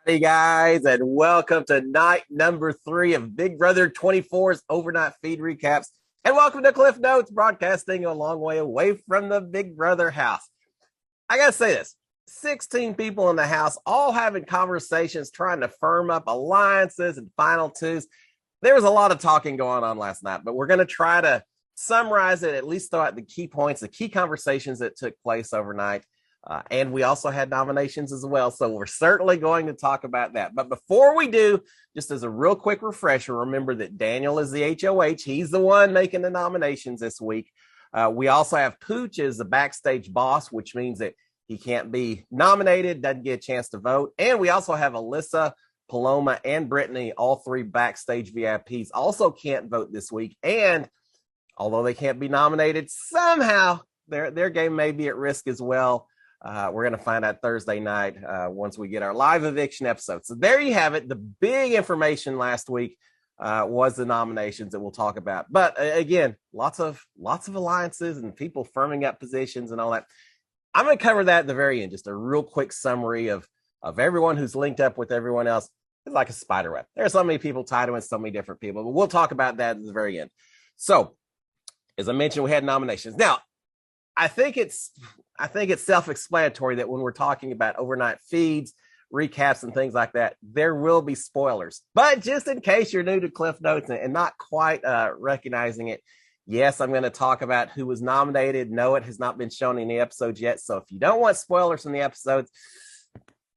Hey guys, and welcome to night number 3 of Big Brother 24's overnight feed recaps. And welcome to Cliff Notes, broadcasting a long way away from the Big Brother house. I gotta say this 16 people in the house, all having conversations, trying to firm up alliances and final twos. There was a lot of talking going on last night, but we're gonna try to summarize it, at least throw out the key points, the key conversations that took place overnight. And we also had nominations as well. So we're certainly going to talk about that. But before we do, just as a real quick refresher, remember that Daniel is the HOH. He's the one making the nominations this week. We also have Pooch as the backstage boss, which means that he can't be nominated, doesn't get a chance to vote. And we also have Alyssa, Paloma, and Brittany, all three backstage VIPs, also can't vote this week. And although they can't be nominated, somehow their game may be at risk as well. We're going to find out Thursday night once we get our live eviction episode. So there you have it. The big information last week was the nominations that we'll talk about. But again, lots of alliances and people firming up positions and all that. I'm going to cover that at the very end. Just a real quick summary of everyone who's linked up with everyone else. It's like a spider web. There are so many people tied to it, so many different people. But we'll talk about that at the very end. So, as I mentioned, we had nominations. Now, I think it's self-explanatory that when we're talking about overnight feeds, recaps, and things like that, there will be spoilers. But just in case you're new to Cliff Notes and not quite recognizing it, yes, I'm going to talk about who was nominated. No, it has not been shown in the episodes yet. So if you don't want spoilers from the episodes,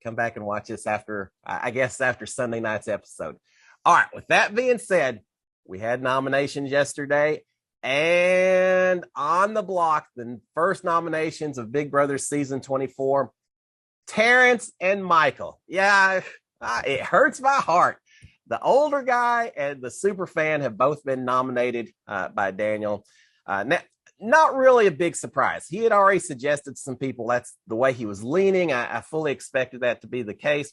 come back and watch this after Sunday night's episode. All right, with that being said, we had nominations yesterday. And on the block, the first nominations of Big Brother season 24, Terrence and Michael. Yeah, it hurts my heart. The older guy and the super fan have both been nominated by Daniel. Not really a big surprise. He had already suggested to some people that's the way he was leaning. I fully expected that to be the case.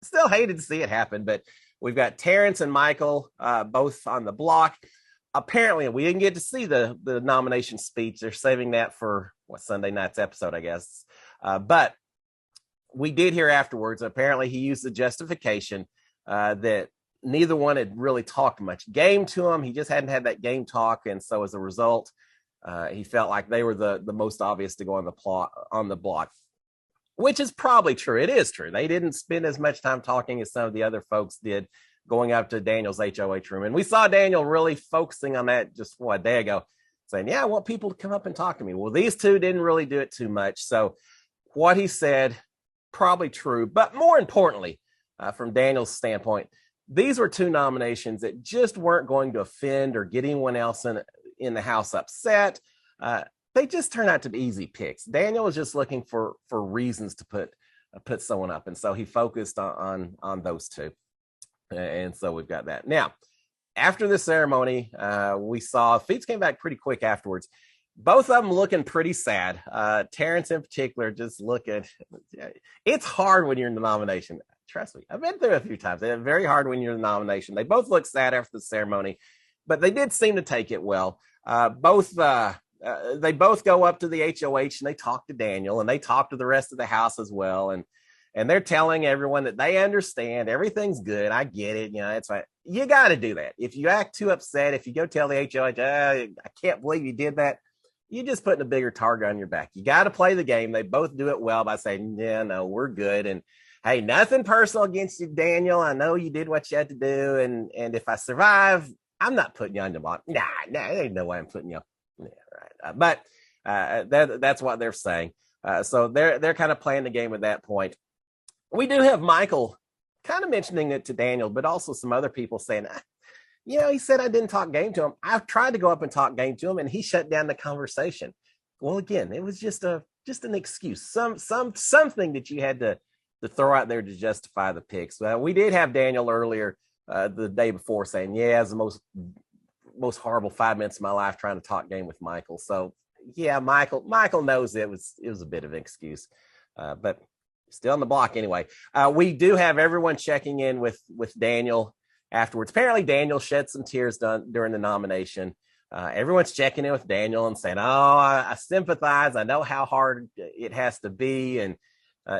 Still hated to see it happen, but we've got Terrence and Michael both on the block. Apparently, we didn't get to see the nomination speech. They're saving that for Sunday night's episode, I guess. But we did hear afterwards. Apparently, he used the justification that neither one had really talked much game to him. He just hadn't had that game talk, and so as a result, he felt like they were the most obvious to go on the block, which is probably true. It is true. They didn't spend as much time talking as some of the other folks did going up to Daniel's HOH room. And we saw Daniel really focusing on that just a day ago, saying, yeah, I want people to come up and talk to me. Well, these two didn't really do it too much. So what he said, probably true. But more importantly, from Daniel's standpoint, these were two nominations that just weren't going to offend or get anyone else in the house upset. They just turned out to be easy picks. Daniel was just looking for reasons to put someone up. And so he focused on those two. And so we've got that. Now, after the ceremony, we saw feeds came back pretty quick afterwards. Both of them looking pretty sad. Terrence in particular, just looking. It's hard when you're in the nomination. Trust me, I've been through it a few times. It's very hard when you're in the nomination. They both look sad after the ceremony, but they did seem to take it well. They both go up to the HOH and they talk to Daniel and they talk to the rest of the house as well. And they're telling everyone that they understand everything's good. I get it. It's fine. You got to do that. If you act too upset, if you go tell the HOH, I can't believe you did that, you're just putting a bigger target on your back. You got to play the game. They both do it well by saying, yeah, no, we're good. And hey, nothing personal against you, Daniel. I know you did what you had to do. And if I survive, I'm not putting you on the block. Nah, there ain't no way I'm putting you. Yeah, right. But that's what they're saying. So they're kind of playing the game at that point. We do have Michael kind of mentioning it to Daniel, but also some other people saying, he said I didn't talk game to him. I've tried to go up and talk game to him, and he shut down the conversation. Well, again, it was just an excuse, something that you had to throw out there to justify the picks. We did have Daniel earlier the day before saying, yeah, it's the most horrible 5 minutes of my life trying to talk game with Michael. So yeah, Michael knows it was a bit of an excuse, but still on the block anyway. We do have everyone checking in with Daniel afterwards. Apparently Daniel shed some tears during the nomination. Everyone's checking in with Daniel and saying, I sympathize. I know how hard it has to be, and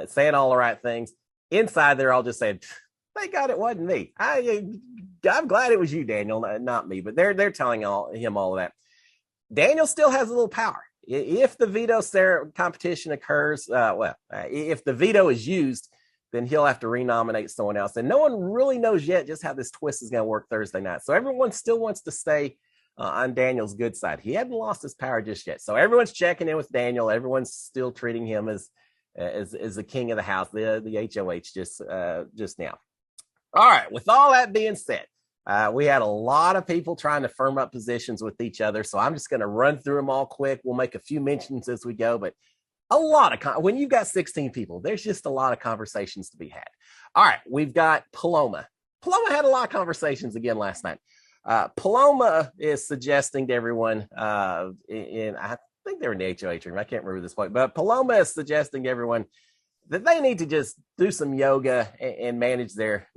saying all the right things. Inside, they're all just saying, thank God it wasn't me. I'm glad it was you, Daniel, not me. But they're telling him all of that. Daniel still has a little power. If the veto competition occurs, if the veto is used, then he'll have to renominate someone else. And no one really knows yet just how this twist is going to work Thursday night. So everyone still wants to stay on Daniel's good side. He hadn't lost his power just yet. So everyone's checking in with Daniel. Everyone's still treating him as the king of the house, the HOH just now. All right. With all that being said, we had a lot of people trying to firm up positions with each other. So I'm just going to run through them all quick. We'll make a few mentions as we go, but a lot of when you've got 16 people, there's just a lot of conversations to be had. All right. We've got Paloma. Paloma had a lot of conversations again last night. Paloma is suggesting to everyone I think they're in the HOH room. I can't remember this point, but Paloma is suggesting to everyone that they need to just do some yoga and manage their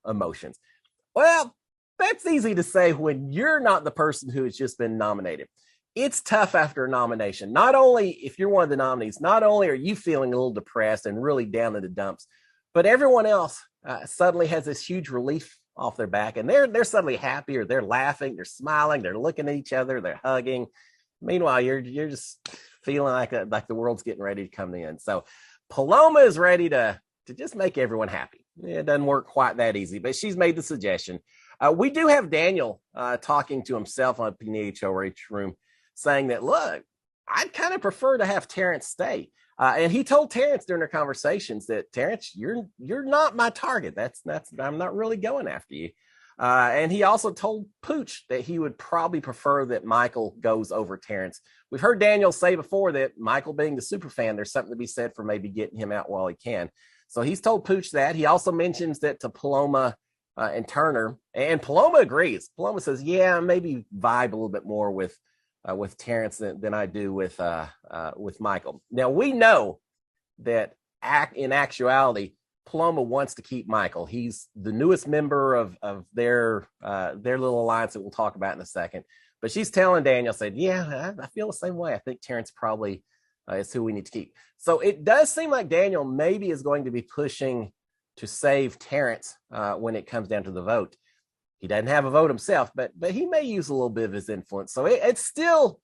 emotions. Well, that's easy to say when you're not the person who has just been nominated. It's tough after a nomination. Not only if you're one of the nominees, not only are you feeling a little depressed and really down in the dumps, but everyone else suddenly has this huge relief off their back, and they're suddenly happy, or they're laughing, they're smiling, they're looking at each other, they're hugging. Meanwhile, you're just feeling like the world's getting ready to come in. So Paloma is ready to just make everyone happy. It doesn't work quite that easy, but she's made the suggestion. We do have Daniel talking to himself on the HOH room, saying that, look, I'd kind of prefer to have Terrence stay. And he told Terrence during their conversations that, Terrence, you're not my target. That's I'm not really going after you. And he also told Pooch that he would probably prefer that Michael goes over Terrence. We've heard Daniel say before that Michael, being the super fan, there's something to be said for maybe getting him out while he can. So he's told Pooch that. He also mentions that to Paloma and Turner, and Paloma agrees. Paloma says, yeah, maybe vibe a little bit more with Terrence than I do with Michael. Now, we know that in actuality, Paloma wants to keep Michael. He's the newest member of their little alliance that we'll talk about in a second. But she's telling Daniel, said, yeah, I feel the same way. I think Terrence probably is who we need to keep. So it does seem like Daniel maybe is going to be pushing to save Terrence when it comes down to the vote. He doesn't have a vote himself, but he may use a little bit of his influence. So it's still,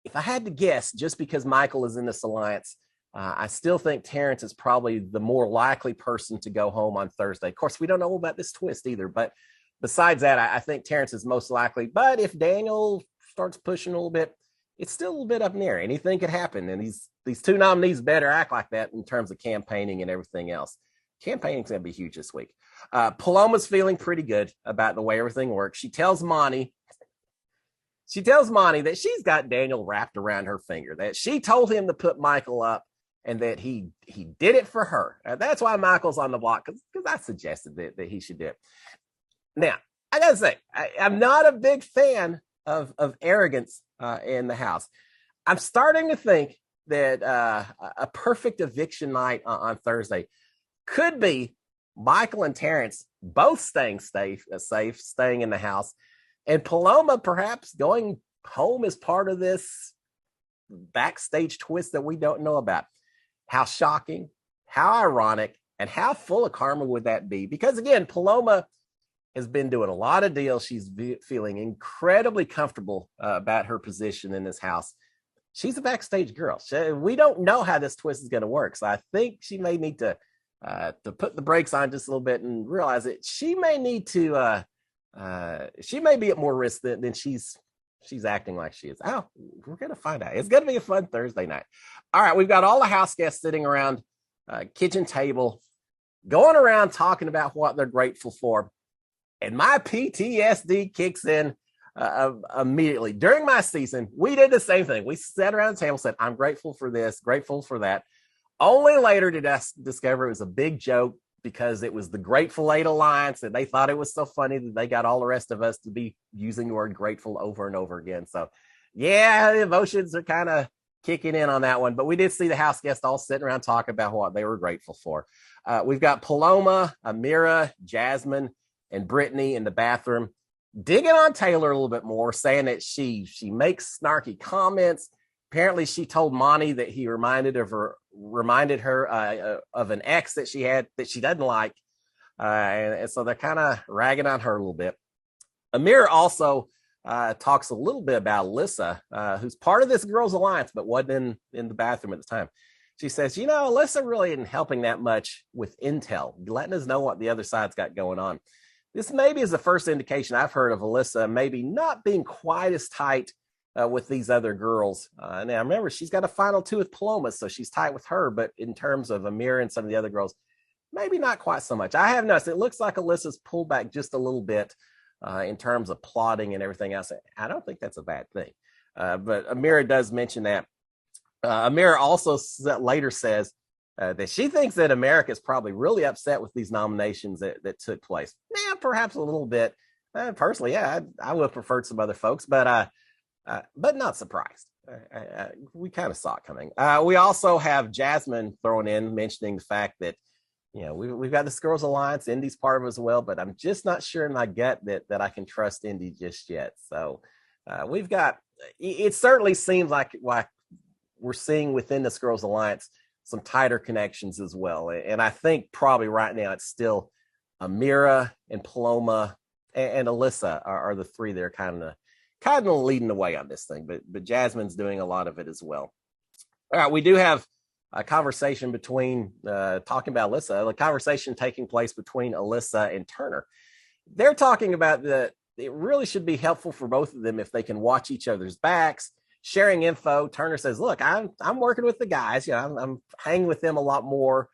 if I had to guess, just because Michael is in this alliance, I still think Terrence is probably the more likely person to go home on Thursday. Of course, we don't know about this twist either, but besides that, I think Terrence is most likely. But if Daniel starts pushing a little bit, it's still a little bit up in the air. Anything could happen. And these two nominees better act like that in terms of campaigning and everything else. Campaigning's going to be huge this week. Paloma's feeling pretty good about the way everything works. She tells Monty that she's got Daniel wrapped around her finger, that she told him to put Michael up and that he did it for her. That's why Michael's on the block, because I suggested that he should do it. Now, I got to say, I'm not a big fan of arrogance in the house. I'm starting to think that a perfect eviction night on Thursday could be Michael and Terrence both staying safe, staying in the house, and Paloma perhaps going home as part of this backstage twist that we don't know about. How shocking, how ironic, and how full of karma would that be? Because again, Paloma has been doing a lot of deals. She's feeling incredibly comfortable about her position in this house. She's a backstage girl. We don't know how this twist is going to work. So I think she may need to put the brakes on just a little bit and realize that she may need to, she may be at more risk than she's acting like she is. Oh, we're going to find out. It's going to be a fun Thursday night. All right. We've got all the house guests sitting around kitchen table, going around talking about what they're grateful for. And my PTSD kicks in immediately. During my season, we did the same thing. We sat around the table, said, I'm grateful for this, grateful for that. Only later did I discover it was a big joke because it was the Grateful Eight Alliance, and they thought it was so funny that they got all the rest of us to be using the word grateful over and over again. So, yeah, the emotions are kind of kicking in on that one. But we did see the house guests all sitting around talking about what they were grateful for. We've got Paloma, Amira, Jasmine, and Brittany in the bathroom digging on Taylor a little bit more, saying that she makes snarky comments. Apparently, she told Monty that he reminded her reminded her of an ex that she had that she doesn't like. And so they're kind of ragging on her a little bit. Amira also talks a little bit about Alyssa, who's part of this girls' alliance, but wasn't in the bathroom at the time. She says, Alyssa really isn't helping that much with intel, letting us know what the other side's got going on. This maybe is the first indication I've heard of Alyssa maybe not being quite as tight with these other girls. Now, remember, she's got a final 2 with Paloma, so she's tight with her, but in terms of Amira and some of the other girls, maybe not quite so much. I have noticed it looks like Alyssa's pulled back just a little bit in terms of plotting and everything else. I don't think that's a bad thing. But Amira does mention that. Amira also later says that she thinks that America is probably really upset with these nominations that took place. Yeah, perhaps a little bit. Personally, yeah, I would have preferred some other folks, but not surprised. We kind of saw it coming. We also have Jasmine thrown in, mentioning the fact that we've got this Girls Alliance. Indy's part of it as well, but I'm just not sure in my gut that I can trust Indy just yet. So we've got. It certainly seems like we're seeing within this Girls Alliance some tighter connections as well. And I think probably right now it's still Amira and Paloma and Alyssa are the 3 that are kind of leading the way on this thing. But Jasmine's doing a lot of it as well. All right, we do have a conversation between talking about Alyssa, a conversation taking place between Alyssa and Turner. They're talking about that it really should be helpful for both of them if they can watch each other's backs, sharing info. Turner says, look, I'm working with the guys. I'm hanging with them a lot more.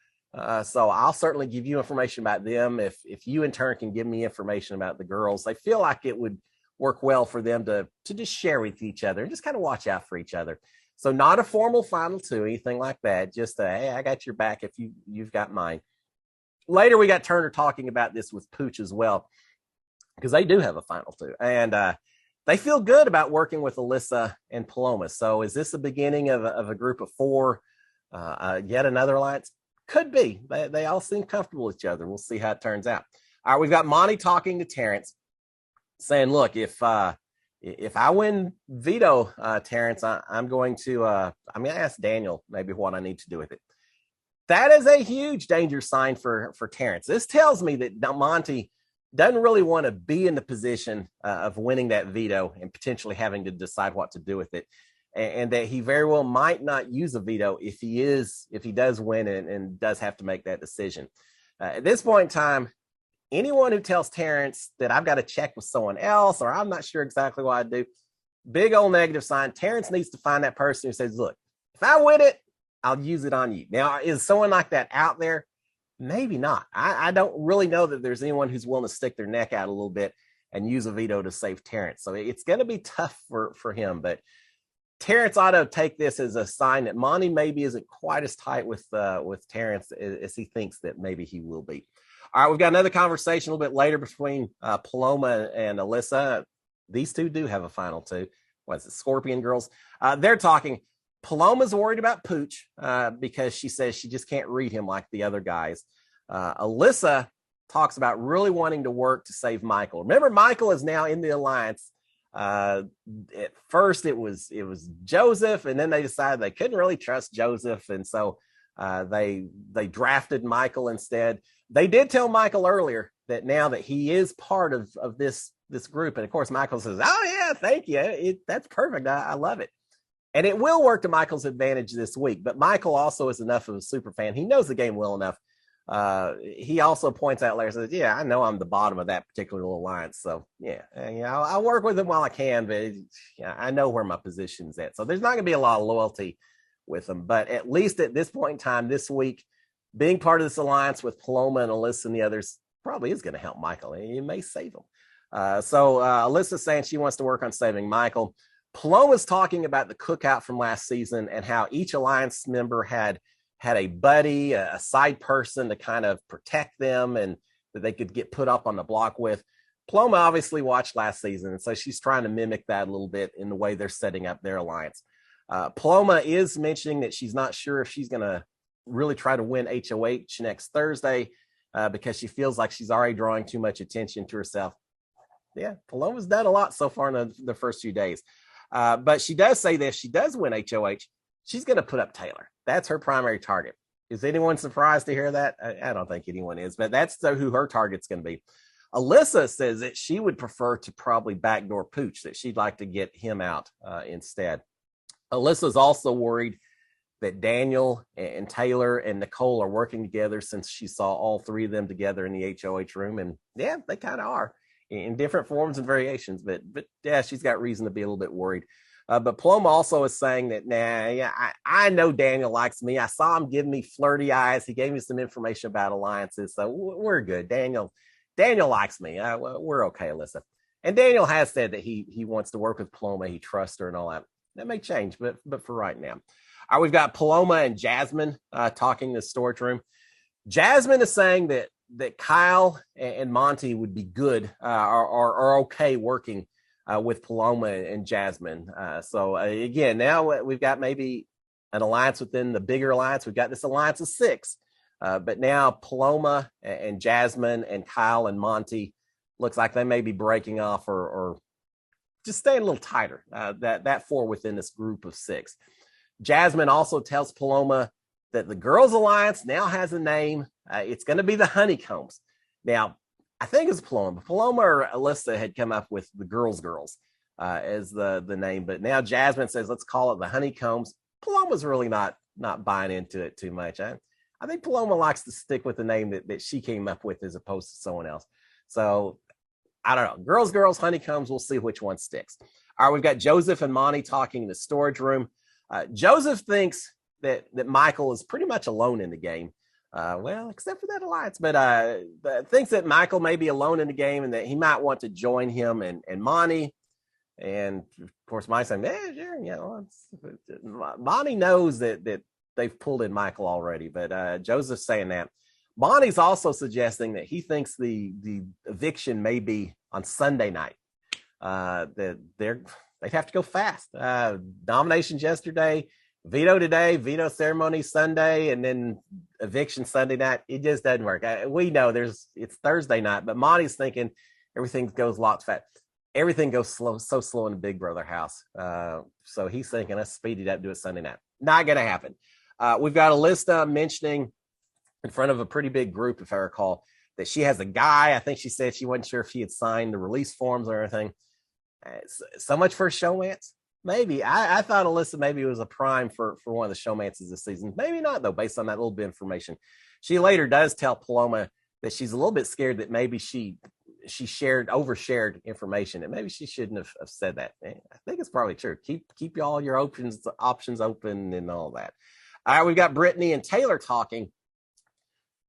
So I'll certainly give you information about them. If you in turn can give me information about the girls, they feel like it would work well for them to just share with each other and just kind of watch out for each other. So not a formal final 2, anything like that. Just hey, I got your back if you've got mine. Later, we got Turner talking about this with Pooch as well, because they do have a final 2. And they feel good about working with Alyssa and Paloma. So is this the beginning of a group of 4, yet another alliance? Could be. They all seem comfortable with each other. We'll see how it turns out. All right, we've got Monty talking to Terrence, saying, look, if I win veto, Terrence, I'm going to ask Daniel maybe what I need to do with it. That is a huge danger sign for Terrence. This tells me that Monty doesn't really want to be in the position of winning that veto and potentially having to decide what to do with it. And that he very well might not use a veto if he does win and does have to make that decision. At this point in time, anyone who tells Terrence that I've got to check with someone else or I'm not sure exactly what I do, big old negative sign. Terrence needs to find that person who says, look, if I win it, I'll use it on you. Now, is someone like that out there? Maybe not. I don't really know that there's anyone who's willing to stick their neck out a little bit and use a veto to save Terrence. So it's going to be tough for him. But Terrence ought to take this as a sign that Monty maybe isn't quite as tight with Terrence as he thinks that maybe he will be. All right, we've got another conversation a little bit later between Paloma and Alyssa. These 2 do have a final 2. What is it, Scorpion Girls? They're talking. Paloma's worried about Pooch because she says she just can't read him like the other guys. Alyssa talks about really wanting to work to save Michael. Remember, Michael is now in the alliance. At first, it was Joseph, and then they decided they couldn't really trust Joseph, and so they drafted Michael instead. They did tell Michael earlier that now that he is part of this group, and of course, Michael says, "Oh yeah, thank you. That's perfect. I love it." And it will work to Michael's advantage this week. But Michael also is enough of a super fan. He knows the game well enough. He also points out later, says, yeah, I know I'm the bottom of that particular little alliance. So, yeah, I'll work with him while I can. But I know where my position's at. So there's not going to be a lot of loyalty with him. But at least at this point in time this week, being part of this alliance with Paloma and Alyssa and the others probably is going to help Michael. It may save him. So Alyssa's saying she wants to work on saving Michael. Paloma's talking about the cookout from last season and how each alliance member had a buddy, a side person to kind of protect them and that they could get put up on the block with. Paloma obviously watched last season, and so she's trying to mimic that a little bit in the way they're setting up their alliance. Paloma is mentioning that she's not sure if she's going to really try to win HOH next Thursday because she feels like she's already drawing too much attention to herself. Yeah, Paloma's done a lot so far in the first few days. But she does say that if she does win HOH, she's going to put up Taylor. That's her primary target. Is anyone surprised to hear that? I don't think anyone is, but that's who her target's going to be. Alyssa says that she would prefer to probably backdoor Pooch, that she'd like to get him out instead. Alyssa's also worried that Daniel and Taylor and Nicole are working together, since she saw all three of them together in the HOH room. And yeah, they kind of are in different forms and variations, but yeah, she's got reason to be a little bit worried. But Paloma also is saying that, I know Daniel likes me. I saw him give me flirty eyes. He gave me some information about alliances. So we're good. Daniel likes me. We're okay, Alyssa. And Daniel has said that he wants to work with Paloma. He trusts her and all that. That may change, but for right now. All right, we've got Paloma and Jasmine talking in the storage room. Jasmine is saying that Kyle and Monty would be good or okay working with Paloma and Jasmine. So again, now we've got maybe an alliance within the bigger alliance. We've got this alliance of 6, but now Paloma and Jasmine and Kyle and Monty looks like they may be breaking off or just staying a little tighter. That 4 within this group of 6. Jasmine also tells Paloma that the girls' alliance now has a name. It's going to be the Honeycombs. Now, I think it's Paloma. Paloma or Alyssa had come up with the girls as the name, but now Jasmine says, let's call it the Honeycombs. Paloma's really not buying into it too much. I think Paloma likes to stick with the name that she came up with as opposed to someone else. So I don't know. Girls, Honeycombs. We'll see which one sticks. All right, we've got Joseph and Monty talking in the storage room. Joseph thinks that Michael is pretty much alone in the game. Well, except for that alliance, but thinks that Michael may be alone in the game and that he might want to join him and Monty. And of course, Mike's saying, sure, Monty knows that they've pulled in Michael already, but Joseph's saying that. Monty's also suggesting that he thinks the eviction may be on Sunday night. That they'd have to go fast. Nominations yesterday, veto today, veto ceremony Sunday, and then eviction Sunday night. It just doesn't work. We know it's Thursday night, but Monty's thinking everything goes lots fast. Everything goes so slow in the Big Brother house. So he's thinking, let's speed it up, do it Sunday night. Not going to happen. We've got Alyssa mentioning in front of a pretty big group, if I recall, that she has a guy. I think she said she wasn't sure if he had signed the release forms or anything. So much for a showmance. Maybe. I thought Alyssa maybe was a prime for one of the showmances this season. Maybe not, though, based on that little bit of information. She later does tell Paloma that she's a little bit scared that maybe she overshared information, and maybe she shouldn't have said that. I think it's probably true. Keep all your options open and all that. All right, we've got Brittany and Taylor talking.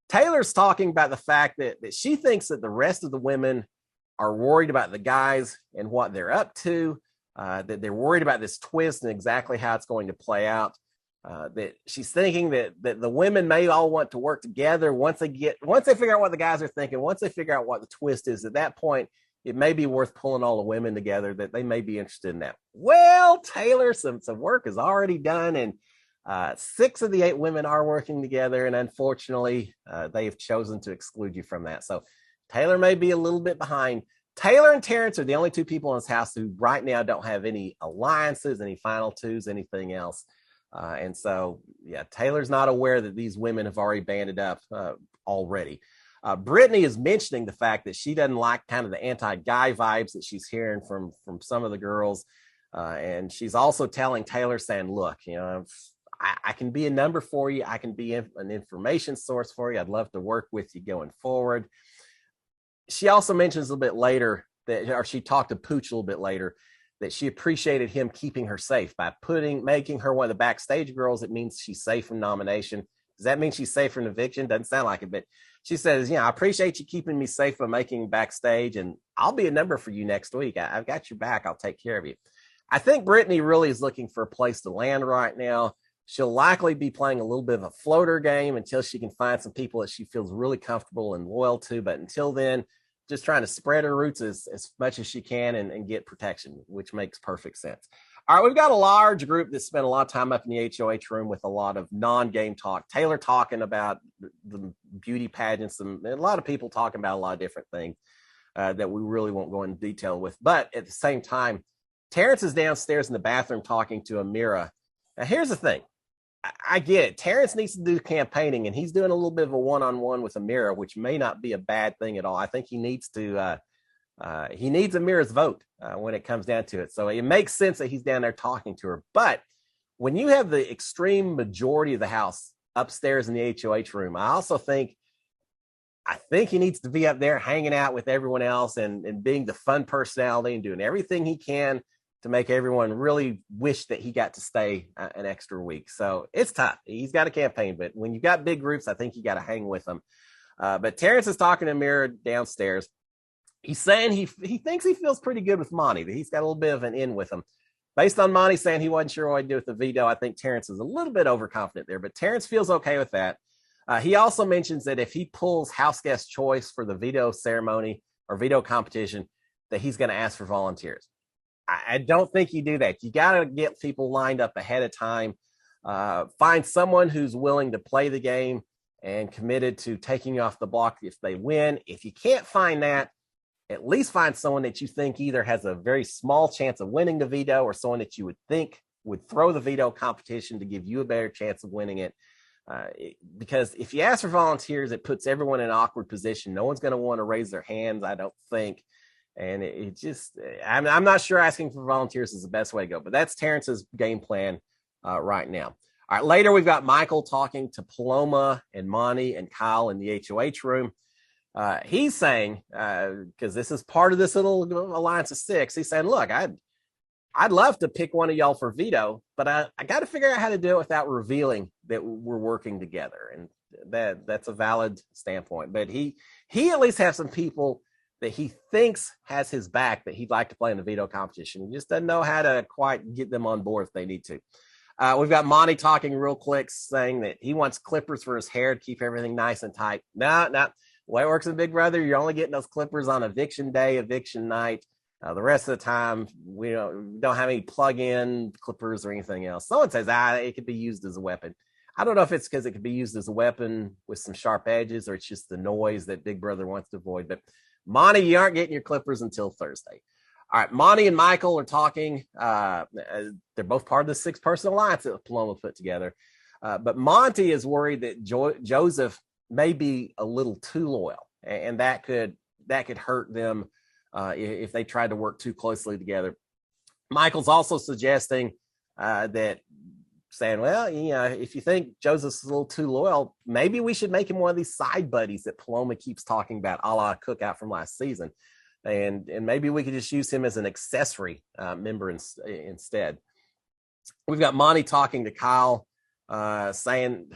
Taylor's talking about the fact that she thinks that the rest of the women are worried about the guys and what they're up to, that they're worried about this twist and exactly how it's going to play out. That she's thinking that the women may all want to work together once they figure out what the guys are thinking, once they figure out what the twist is. At that point, it may be worth pulling all the women together, that they may be interested in that. Well, Taylor, some work is already done, and 6 of the 8 women are working together, and unfortunately, they have chosen to exclude you from that. So Taylor may be a little bit behind. Taylor and Terrence are the only 2 people in this house who right now don't have any alliances, any final twos, anything else. And so, yeah, Taylor's not aware that these women have already banded up already. Brittany is mentioning the fact that she doesn't like kind of the anti-guy vibes that she's hearing from some of the girls. And she's also telling Taylor, saying, look, I can be a number for you. I can be an information source for you. I'd love to work with you going forward. She also mentions a little bit later she talked to Pooch a little bit later, that she appreciated him keeping her safe by making her one of the backstage girls. It means she's safe from nomination. Does that mean she's safe from eviction? Doesn't sound like it, but she says, I appreciate you keeping me safe by making backstage, and I'll be a number for you next week. I've got your back. I'll take care of you. I think Brittany really is looking for a place to land right now. She'll likely be playing a little bit of a floater game until she can find some people that she feels really comfortable and loyal to. But until then, just trying to spread her roots as much as she can and get protection, which makes perfect sense. All right, we've got a large group that spent a lot of time up in the HOH room with a lot of non-game talk. Taylor talking about the beauty pageants, and a lot of people talking about a lot of different things that we really won't go into detail with. But at the same time, Terrence is downstairs in the bathroom talking to Amira. Now, here's the thing. I get it. Terrence needs to do campaigning, and he's doing a little bit of a one-on-one with Amira, which may not be a bad thing at all. I think he needs Amira's vote when it comes down to it. So it makes sense that he's down there talking to her. But when you have the extreme majority of the house upstairs in the HOH room, I think he needs to be up there hanging out with everyone else and being the fun personality and doing everything he can to make everyone really wish that he got to stay an extra week. So it's tough. He's got a campaign, but when you've got big groups, I think you got to hang with them. But Terrence is talking to Mira downstairs. He's saying he thinks he feels pretty good with Monty, that he's got a little bit of an in with him. Based on Monty saying he wasn't sure what he'd do with the veto, I think Terrence is a little bit overconfident there, but Terrence feels okay with that. He also mentions that if he pulls house guest choice for the veto ceremony or veto competition, that he's going to ask for volunteers. I don't think you do that. You got to get people lined up ahead of time. Find someone who's willing to play the game and committed to taking you off the block if they win. If you can't find that, at least find someone that you think either has a very small chance of winning the veto or someone that you would think would throw the veto competition to give you a better chance of winning it. Because if you ask for volunteers, it puts everyone in an awkward position. No one's going to want to raise their hands, I don't think. And I'm not sure asking for volunteers is the best way to go, but that's Terrence's game plan right now. All right, later we've got Michael talking to Paloma and Monty and Kyle in the HOH room. He's saying, because this is part of this little alliance of 6, he's saying, look, I'd love to pick one of y'all for veto, but I got to figure out how to do it without revealing that we're working together. And that's a valid standpoint. But he at least has some people that he thinks has his back that he'd like to play in the veto competition. He just doesn't know how to quite get them on board if they need to. We've got Monty talking real quick, saying that he wants clippers for his hair to keep everything nice and tight. No. The way it works in Big Brother, you're only getting those clippers on eviction day, eviction night. The rest of the time, we don't have any plug-in clippers or anything else. Someone says, it could be used as a weapon. I don't know if it's because it could be used as a weapon with some sharp edges or it's just the noise that Big Brother wants to avoid. But Monty, you aren't getting your clippers until Thursday. All right, Monty and Michael are talking. They're both part of the 6-person alliance that Paloma put together. But Monty is worried that Joseph may be a little too loyal, and that could hurt them if they tried to work too closely together. Michael's also suggesting saying, well, if you think Joseph's a little too loyal, maybe we should make him one of these side buddies that Paloma keeps talking about, a la Cookout from last season. And maybe we could just use him as an accessory member instead. We've got Monty talking to Kyle, saying,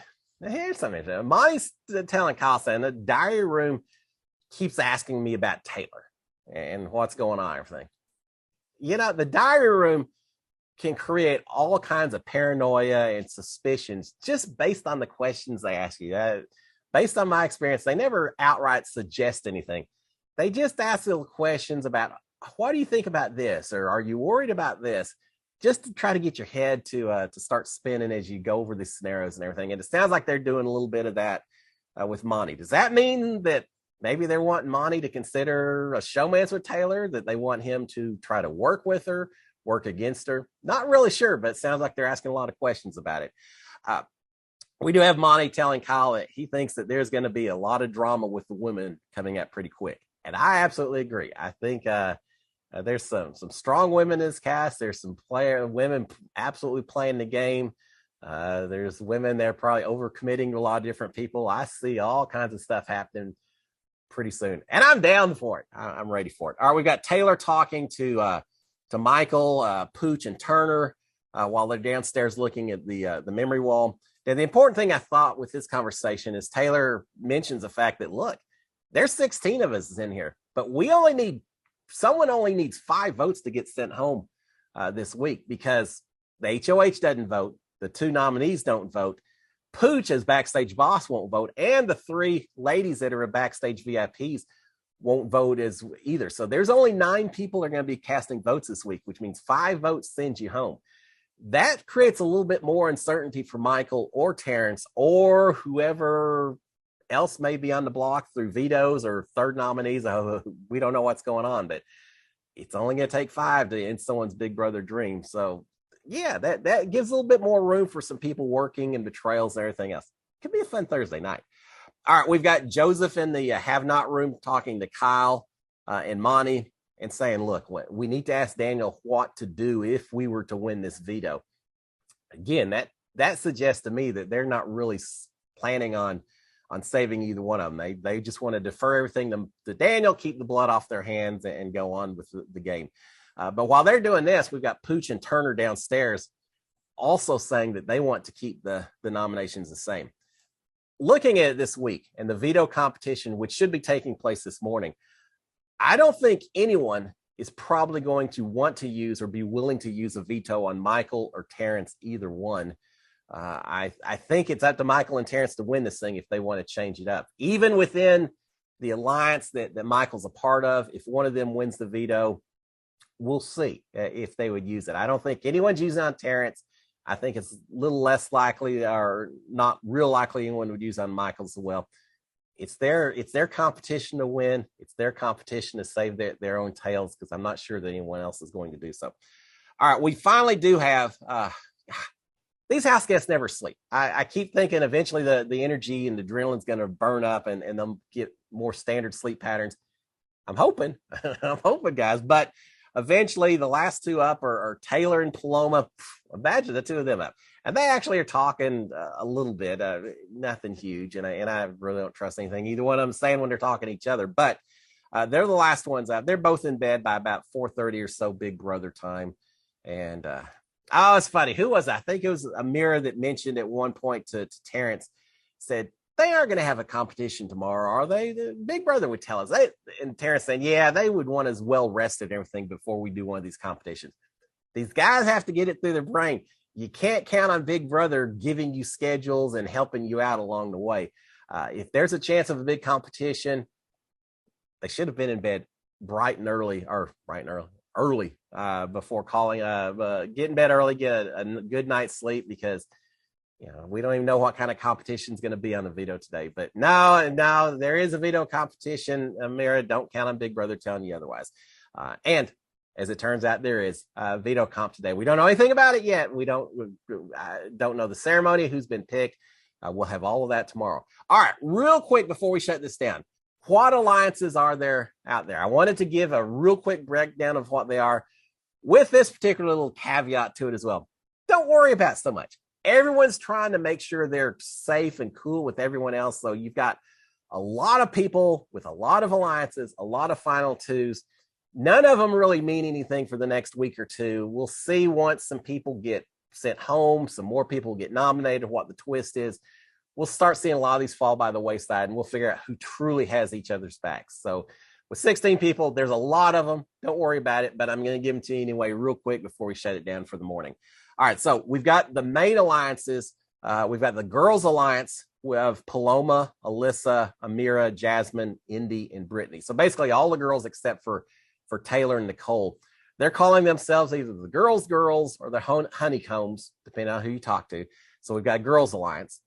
here's something. Monty's telling Kyle, saying, the diary room keeps asking me about Taylor and what's going on, everything. The diary room can create all kinds of paranoia and suspicions just based on the questions they ask you. Based on my experience, they never outright suggest anything. They just ask little questions about, what do you think about this? Or are you worried about this? Just to try to get your head to start spinning as you go over these scenarios and everything. And it sounds like they're doing a little bit of that with Monty. Does that mean that maybe they're wanting Monty to consider a showmance with Taylor, that they want him to try to work with her, work against her? Not really sure, but it sounds like they're asking a lot of questions about it. We do have Monty telling Kyle that he thinks that there's going to be a lot of drama with the women coming up pretty quick. And I absolutely agree. I think there's some strong women in this cast. There's some women absolutely playing the game. There's women that are probably overcommitting to a lot of different people. I see all kinds of stuff happening pretty soon, and I'm down for it. I'm ready for it. All right, we got Taylor talking to Michael, Pooch, and Turner while they're downstairs looking at the memory wall. And the important thing I thought with this conversation is Taylor mentions the fact that, look, there's 16 of us in here, but someone only needs 5 votes to get sent home this week, because the HOH doesn't vote. The 2 nominees don't vote. Pooch, as backstage boss, won't vote. And the 3 ladies that are backstage VIPs won't vote as either. So there's only 9 people that are going to be casting votes this week, which means 5 votes sends you home. That creates a little bit more uncertainty for Michael or Terrence or whoever else may be on the block through vetoes or third nominees. We don't know what's going on, but it's only going to take 5 to end someone's Big Brother dream. So yeah, that gives a little bit more room for some people working and betrayals and everything else. Could be a fun Thursday night. All right, we've got Joseph in the have not room talking to Kyle and Monty and saying, look, we need to ask Daniel what to do if we were to win this veto. Again, that suggests to me that they're not really planning on saving either one of them. They just want to defer everything to Daniel, keep the blood off their hands, and go on with the game. But while they're doing this, we've got Pooch and Turner downstairs also saying that they want to keep the nominations the same. Looking at it this week and the veto competition, which should be taking place this morning, I don't think anyone is probably going to want to use or be willing to use a veto on Michael or Terrence, either one. I think it's up to Michael and Terrence to win this thing if they want to change it up. Even within the alliance that Michael's a part of, if one of them wins the veto, we'll see if they would use it. I don't think anyone's using on Terrence. I think it's a little less likely, or not real likely, anyone would use on Michael as well. It's their competition to win. It's their competition to save their own tails, because I'm not sure that anyone else is going to do so. All right, we finally do have these house guests never sleep. I keep thinking eventually the energy and the adrenaline's going to burn up and they'll get more standard sleep patterns. I'm hoping, guys, but eventually the last two up are Taylor and Paloma. Imagine the two of them up. And they actually are talking a little bit, nothing huge. And I really don't trust anything either one of them saying when they're talking to each other. But they're the last ones out. They're both in bed by about 4:30 or so, Big Brother time. And oh, it's funny. Who was it? I think it was Amira that mentioned at one point to Terrence, said, they aren't going to have a competition tomorrow, are they? The Big Brother would tell us. And Terrence saying, yeah, they would want as well rested and everything before we do one of these competitions. These guys have to get it through their brain. You can't count on Big Brother giving you schedules and helping you out along the way. If there's a chance of a big competition, they should have been in bed bright and early before calling. Get in bed early, get a good night's sleep, because we don't even know what kind of competition is going to be on the veto today. But no, there is a veto competition. Amira, don't count on Big Brother telling you otherwise. And as it turns out, there is a veto comp today. We don't know anything about it yet. We don't know the ceremony, who's been picked. We'll have all of that tomorrow. All right, real quick before we shut this down, what alliances are there out there? I wanted to give a real quick breakdown of what they are, with this particular little caveat to it as well. Don't worry about so much. Everyone's trying to make sure they're safe and cool with everyone else. So you've got a lot of people with a lot of alliances, a lot of final twos. None of them really mean anything for the next week or two. We'll see once some people get sent home, some more people get nominated, what the twist is. We'll start seeing a lot of these fall by the wayside, and we'll figure out who truly has each other's backs. So with 16 people, there's a lot of them. Don't worry about it, but I'm going to give them to you anyway real quick before we shut it down for the morning. All right, so we've got the main alliances. We've got the girls' alliance with Paloma, Alyssa, Amira, Jasmine, Indy, and Brittany. So basically all the girls except for Taylor and Nicole. They're calling themselves either the girls or the honeycombs, depending on who you talk to. So we've got girls' alliance.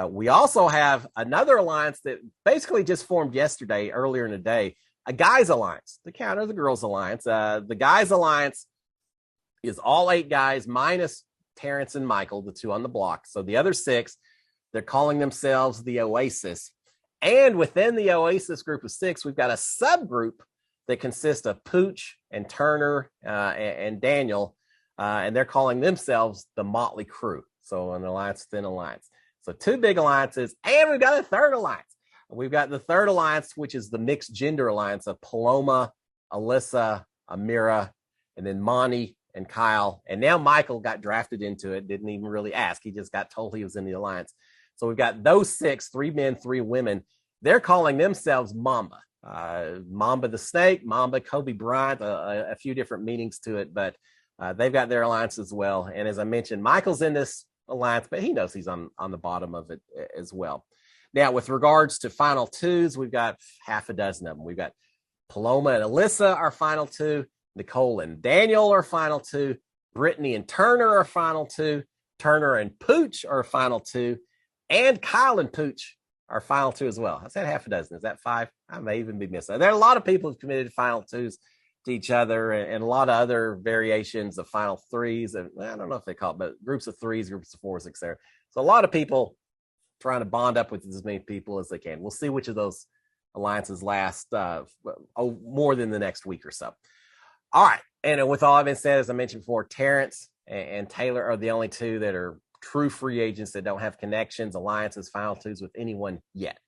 We also have another alliance that basically just formed yesterday, earlier in the day, a guys' alliance, the counter the girls' alliance. The guys' alliance is all 8 guys minus Terrence and Michael, the 2 on the block. So the other 6, they're calling themselves the Oasis. And within the Oasis group of 6, we've got a subgroup that consists of Pooch and Turner and Daniel, and they're calling themselves the Motley Crew. So an alliance within alliance. So 2 big alliances, and we've got a third alliance. We've got the third alliance, which is the mixed gender alliance of Paloma, Alyssa, Amira, and then Monty and Kyle. And now Michael got drafted into it, didn't even really ask. He just got told he was in the alliance. So we've got those 6, 3 men, 3 women. They're calling themselves Mamba. Mamba the Snake, Mamba Kobe Bryant, a few different meanings to it, but they've got their alliance as well. And as I mentioned, Michael's in this alliance, but he knows he's on the bottom of it as well. Now, with regards to final twos, we've got half a dozen of them. We've got Paloma and Alyssa, our final 2. Nicole and Daniel are final 2. Brittany and Turner are final 2. Turner and Pooch are final 2. And Kyle and Pooch are final 2 as well. I said half a dozen. Is that 5? I may even be missing. There are a lot of people who've committed final twos to each other, and a lot of other variations of final threes. And I don't know if they call it, but groups of threes, groups of fours, etc. So a lot of people trying to bond up with as many people as they can. We'll see which of those alliances last more than the next week or so. All right. And with all that being said, as I mentioned before, Terrence and Taylor are the only two that are true free agents that don't have connections, alliances, final twos with anyone yet.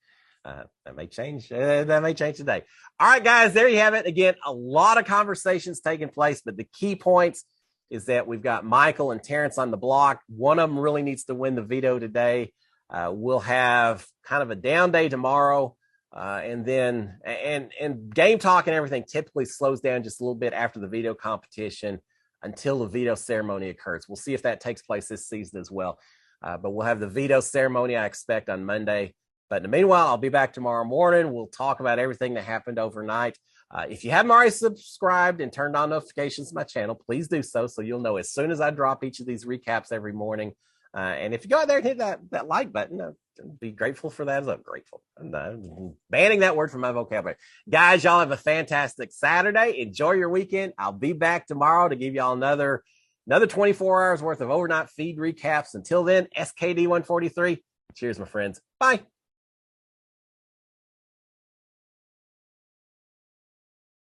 That may change. That may change today. All right, guys, there you have it. Again, a lot of conversations taking place, but the key points is that we've got Michael and Terrence on the block. One of them really needs to win the veto today. We'll have kind of a down day tomorrow. And then game talk and everything typically slows down just a little bit after the veto competition until the veto ceremony occurs. We'll see if that takes place this season as well. But we'll have the veto ceremony, I expect, on Monday. But in the meanwhile, I'll be back tomorrow morning. We'll talk about everything that happened overnight. If you haven't already subscribed and turned on notifications to my channel, please do so you'll know as soon as I drop each of these recaps every morning. And if you go out there and hit that like button, I'd be grateful for that. I'm grateful. I'm banning that word from my vocabulary. Guys, y'all have a fantastic Saturday. Enjoy your weekend. I'll be back tomorrow to give y'all another 24 hours worth of overnight feed recaps. Until then, SKD 143. Cheers, my friends. Bye.